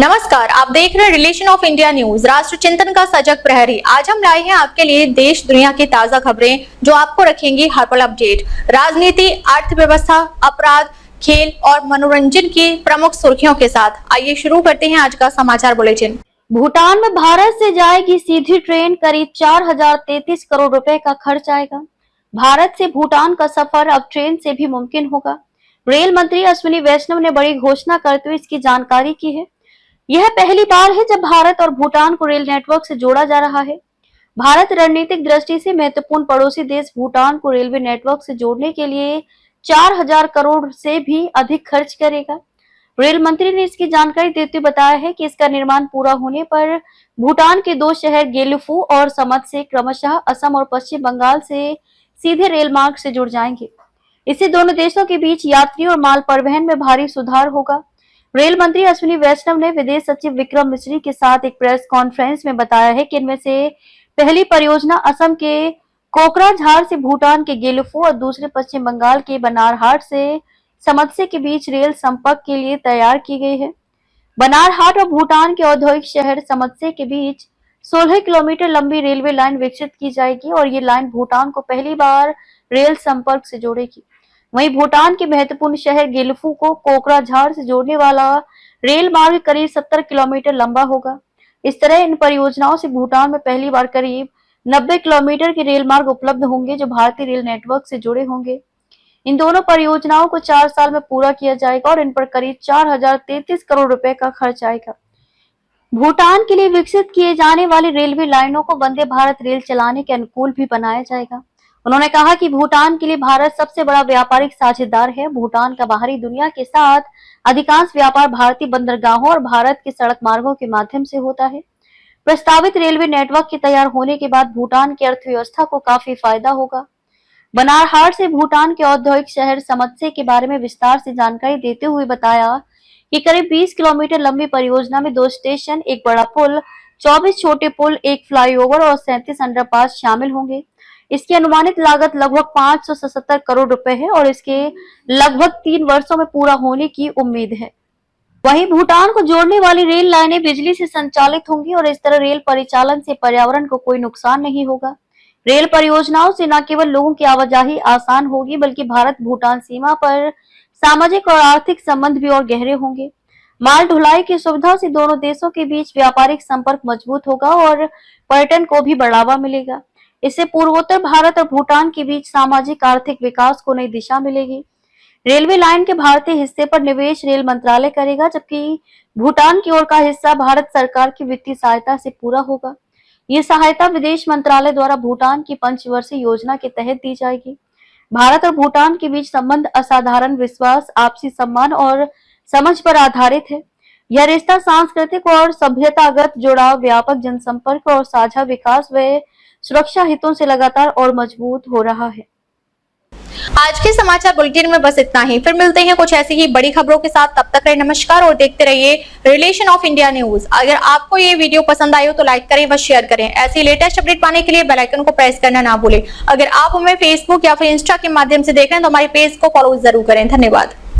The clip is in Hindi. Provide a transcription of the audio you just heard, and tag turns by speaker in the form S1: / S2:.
S1: नमस्कार, आप देख रहे हैं रिलेशन ऑफ इंडिया न्यूज, राष्ट्र चिंतन का सजग प्रहरी। आज हम लाए हैं आपके लिए देश दुनिया की ताजा खबरें जो आपको रखेंगी हर पल अपडेट। राजनीति, अर्थव्यवस्था, अपराध, खेल और मनोरंजन की प्रमुख सुर्खियों के साथ आइए शुरू करते हैं आज का समाचार बुलेटिन।
S2: भूटान में भारत से जाएगी सीधी ट्रेन, करीब 4033 करोड़ रुपए का खर्च आएगा। भारत से भूटान का सफर अब ट्रेन से भी मुमकिन होगा। रेल मंत्री अश्विनी वैष्णव ने बड़ी घोषणा करते हुए इसकी जानकारी की है। यह पहली बार है जब भारत और भूटान को रेल नेटवर्क से जोड़ा जा रहा है। भारत रणनीतिक दृष्टि से महत्वपूर्ण पड़ोसी देश भूटान को रेलवे नेटवर्क से जोड़ने के लिए 4000 करोड़ से भी अधिक खर्च करेगा। रेल मंत्री ने इसकी जानकारी देते हुए बताया है कि इसका निर्माण पूरा होने पर भूटान के दो शहर गेलुफू और समतसे क्रमशः असम और पश्चिम बंगाल से सीधे रेल मार्ग से जुड़ जाएंगे। इससे दोनों देशों के बीच यात्री और माल परिवहन में भारी सुधार होगा। रेल मंत्री अश्विनी वैष्णव ने विदेश सचिव विक्रम मिश्री के साथ एक प्रेस कॉन्फ्रेंस में बताया है कि इनमें से पहली परियोजना असम के कोकराझार से भूटान के गेलुफू और दूसरे पश्चिम बंगाल के बनारहाट से समतसे के बीच रेल संपर्क के लिए तैयार की गई है। बनारहाट और भूटान के औद्योगिक शहर समतसे के बीच 16 किलोमीटर लंबी रेलवे लाइन विकसित की जाएगी और ये लाइन भूटान को पहली बार रेल संपर्क से जोड़ेगी। वहीं भूटान के महत्वपूर्ण शहर गेलुफू को कोकराझार से जोड़ने वाला रेल मार्ग करीब 70 किलोमीटर लंबा होगा। इस तरह इन परियोजनाओं से भूटान में पहली बार करीब 90 किलोमीटर के रेल मार्ग उपलब्ध होंगे जो भारतीय रेल नेटवर्क से जुड़े होंगे। इन दोनों परियोजनाओं को 4 साल में पूरा किया जाएगा और इन पर करीब 4033 करोड़ रुपए का खर्च आएगा। भूटान के लिए विकसित किए जाने वाली रेलवे लाइनों को वंदे भारत रेल चलाने के अनुकूल भी बनाया जाएगा। उन्होंने कहा कि भूटान के लिए भारत सबसे बड़ा व्यापारिक साझेदार है। भूटान का बाहरी दुनिया के साथ अधिकांश व्यापार भारतीय बंदरगाहों और भारत के सड़क मार्गों के माध्यम से होता है। प्रस्तावित रेलवे नेटवर्क के तैयार होने के बाद भूटान की अर्थव्यवस्था को काफी फायदा होगा। बनारहाट से भूटान के औद्योगिक शहर समतसे के बारे में विस्तार से जानकारी देते हुए बताया कि करीब 20 किलोमीटर लंबी परियोजना में 2 स्टेशन, एक बड़ा पुल, 24 छोटे पुल, एक फ्लाईओवर और 37 अंडरपास शामिल होंगे। इसकी अनुमानित लागत लगभग 577 करोड़ रुपए है और इसके लगभग 3 वर्षों में पूरा होने की उम्मीद है। वहीं भूटान को जोड़ने वाली रेल लाइनें बिजली से संचालित होंगी और इस तरह रेल परिचालन से पर्यावरण को कोई नुकसान नहीं होगा। रेल परियोजनाओं से न केवल लोगों की आवाजाही आसान होगी बल्कि भारत भूटान सीमा पर सामाजिक और आर्थिक संबंध भी और गहरे होंगे। माल ढुलाई की सुविधा से दोनों देशों के बीच व्यापारिक संपर्क मजबूत होगा और पर्यटन को भी बढ़ावा मिलेगा। इससे पूर्वोत्तर भारत और भूटान के बीच सामाजिक आर्थिक विकास को नई दिशा मिलेगी। रेलवे लाइन के भारतीय हिस्से पर निवेश रेल मंत्रालय करेगा जबकि भूटान की ओर का हिस्सा भारत सरकार की वित्तीय सहायता से पूरा होगा। ये सहायता विदेश मंत्रालय द्वारा भूटान की पंचवर्षीय योजना के तहत दी जाएगी। भारत और भूटान के बीच संबंध असाधारण विश्वास, आपसी सम्मान और समझ पर आधारित है। यह रिश्ता सांस्कृतिक और सभ्यतागत जुड़ाव, व्यापक जनसंपर्क और साझा विकास व सुरक्षा हितों से लगातार और मजबूत हो रहा है।
S1: आज के समाचार बुलेटिन में बस इतना ही। फिर मिलते हैं कुछ ऐसी ही बड़ी खबरों के साथ। तब तक रहे नमस्कार और देखते रहिए रिलेशन ऑफ इंडिया न्यूज। अगर आपको ये वीडियो पसंद आई हो तो लाइक करें व शेयर करें। ऐसी लेटेस्ट अपडेट पाने के लिए बेल आइकन को प्रेस करना ना भूलें। अगर आप हमें फेसबुक या फिर इंस्टा के माध्यम से देख रहे हैं तो हमारे पेज को फॉलो जरूर करें। धन्यवाद।